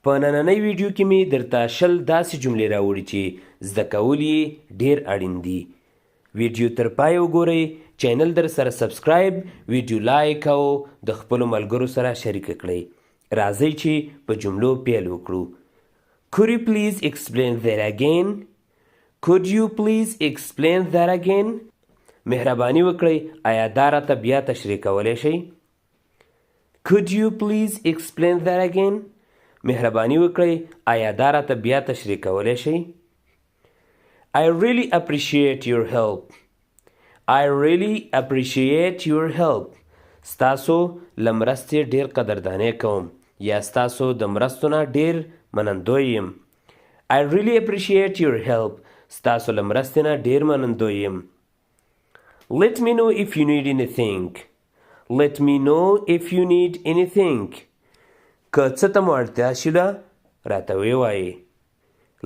په نننۍ ویډیو کې مې درته 20 داسې جملې راوړي چې زده کول یې ډېر اړین دي. ویډیو تر پای وګورئ، چینل در سره سبسکرایب، ویډیو لایک او د خپلو ملګرو سره شریکه کړئ. راځئ چې په جملو پیل وکړو. Could you please explain that again? Could you please explain that again? مهرباني وکړئ آیا دا راته بیا تشریح کولی شئ؟ Could you please explain that again? مهرباني وکړئ آیا دا راته بیا تشریح کولی شئ؟ I really appreciate your help. I really appreciate your help. ستاسو له مرستې ډېر قدردانۍ کوم یا ستاسو د مرستو نه ډېر منندوی یم. I really appreciate your help. ستاسو له مرستې نه ډېر منندوی یم. Let me know if you need anything. Let me know if you need anything. که څه ته مو اړتیا شوله راته ووایئ.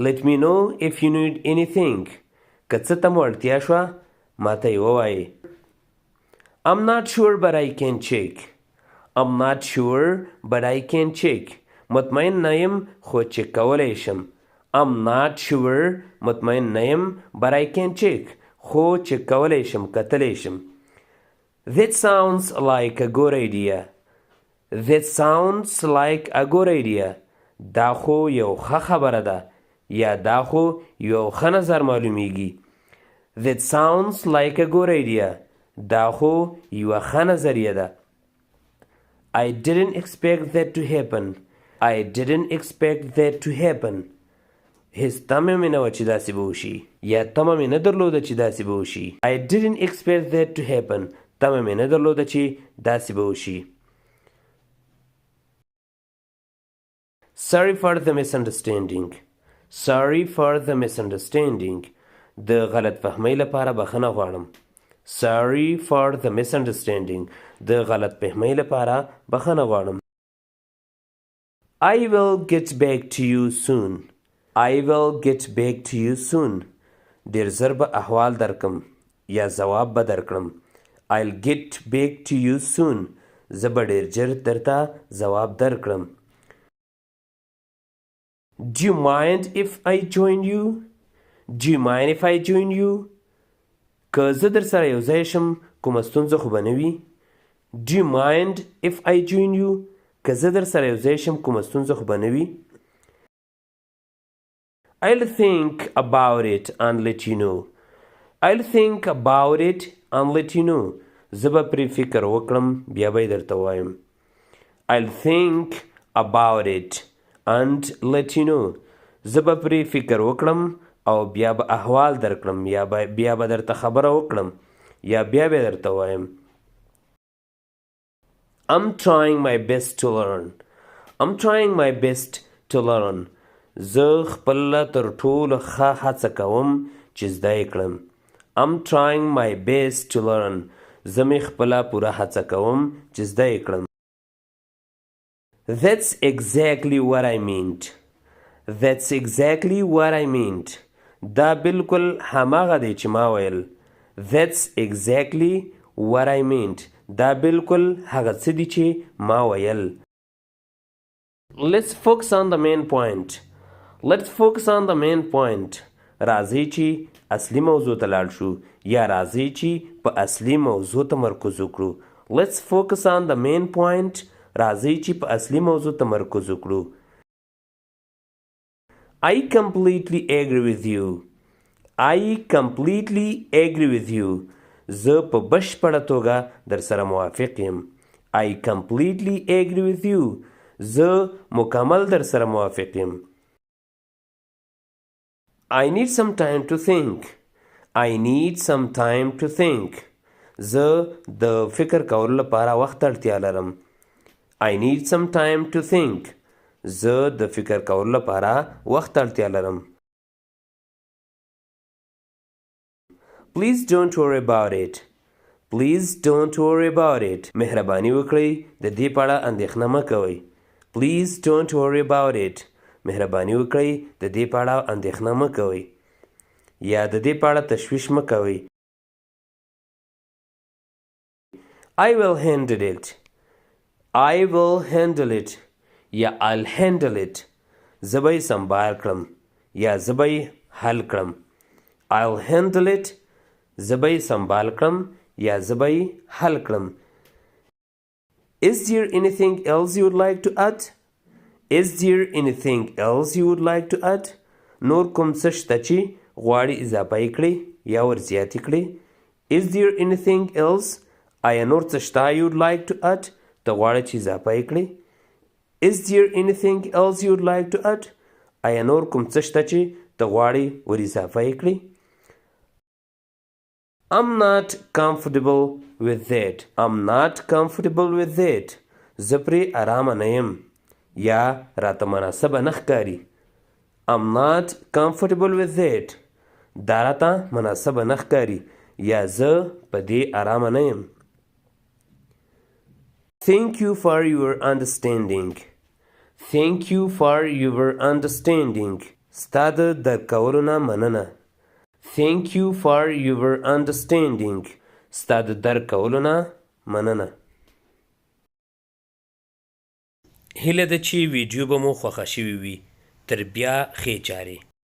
Let me know if you need anything. که څه ته مو اړتیا شوه ماته یې ووایئ. I'm not sure but I can check. I'm not sure but I can check. مطمئن نه یم خو چک کولی شم. I'm not sure مطمئن نه یم but I can check. خو چک کولی شم کتلی شم. That sounds like a good idea. That sounds like a good idea. دا خو یو ښه خبره ده یا دا خو یو ښه نظر معلومیږي. That sounds like a good idea. دا خو یوه ښه نظریه ده. I didn't expect that to happen. I didn't expect that to happen. هیڅ تمه مې نه وه چې داسې به وشي یا تمه مې نه درلوده چې داسې به وشي. I didn't expect that to happen. تمه مې نه درلوده چې داسې به وشي. Sorry for the misunderstanding. Sorry for the misunderstanding. د غلط فهمۍ لپاره بخښنه غواړم. Sorry for the misunderstanding. د غلط فهمۍ لپاره بخښنه غواړم. I will get back to you soon. I will get back to you soon. ډېر ژر به احوال درکم یا ځواب به درکړم. I'll get back to you soon. زه به ډېر ژر درته ځواب درکړم. Do you mind if I join you? Do you mind if I join you? که زه در سره یو ځای شم کومه ستونزه خو به نه وي. Do you mind if I join you? که زه در سره یو ځای شم کومه ستونزه خو به نه وي. I'll think about it and let you know. I'll think about it and let you know. زه به پرې فکر وکړم بیا به یې درته وایم. I'll think about it and let you know. زه به پرې فکر وکړم او بیا به احوال درکړم یا بیا به درته خبره وکړم یا بیا به درته وایم. I'm trying my best to learn. I'm trying my best to learn. زه خپله تر ټولو ښه هڅه کوم چې زده یې کړم. I'm trying my best to learn. زه مې خپله پوره هڅه کوم چې زده یې کړم. That's exactly what I meant. That's exactly what I meant. دا بالکل هماغه دی چې ما ویل. That's exactly what I meant. دا بالکل هغه څه دي چې ما ویل. Let's focus on the main point. Let's focus on the main point. راځئ چې اصلي موضوع ته لاړ شو یا راځئ چې په اصلي موضوع تمرکز وکړو. Let's focus on the main point. راځئ چې په اصلي موضوع تمرکز وکړو. I completely agree with you. I completely agree with you. زه په بشپړه توګه در سره موافق یم. I completely agree with you. زه مکمل در سره موافق یم. I need some time to think. I need some time to think. زه د فکر کولو لپاره وخت اړتیا لرم. I need some time to think. زه د فکر کولو لپاره وخت اړتیا لرم. Please don't worry about it. Please don't worry about it. مهرباني وکړئ د دې په اړه اندېښنه مه کوئ. Please don't worry about it. مهرباني وکړئ د دې په اړه اندېښنه مه کوئ یا د دې په اړه تشویش مه کوئ. I will handle it. I will handle it. یا I'll handle it. زه به یې سنبال کړم یا زه به یې حل کړم. I'll handle it. زه به یې سنبال کړم یا زه به یې حل کړم. Is there anything else you would like to add? Is there anything else you would like to add? نور کوم څه شته چې غواړي اضافه یې کړي یا ور زیاتې کړي. Is there anything else? آیا نور څه شته you would like to add؟ ته غواړې چې اضافه یې کړي. Is there anything else you would like to add? آیا نور کوم څه شته چې ته غواړې ور اضافه یې کړي. I'm not comfortable with it. I'm not comfortable with it. زه پرې آرامه نه یم یا راته مناسبه نه ښکاري. I'm not comfortable with it. دا راته مناسبه نه ښکاري یا زه په دې آرامه نه یم. Thank you for your understanding. Thank you for your understanding. ستا د درک کولو نه مننه. Thank you for your understanding. ستا د درک کولو نه مننه. هیله ده چې ویډیو به مو خوښه شوې وي. تر بیا ښې چارې.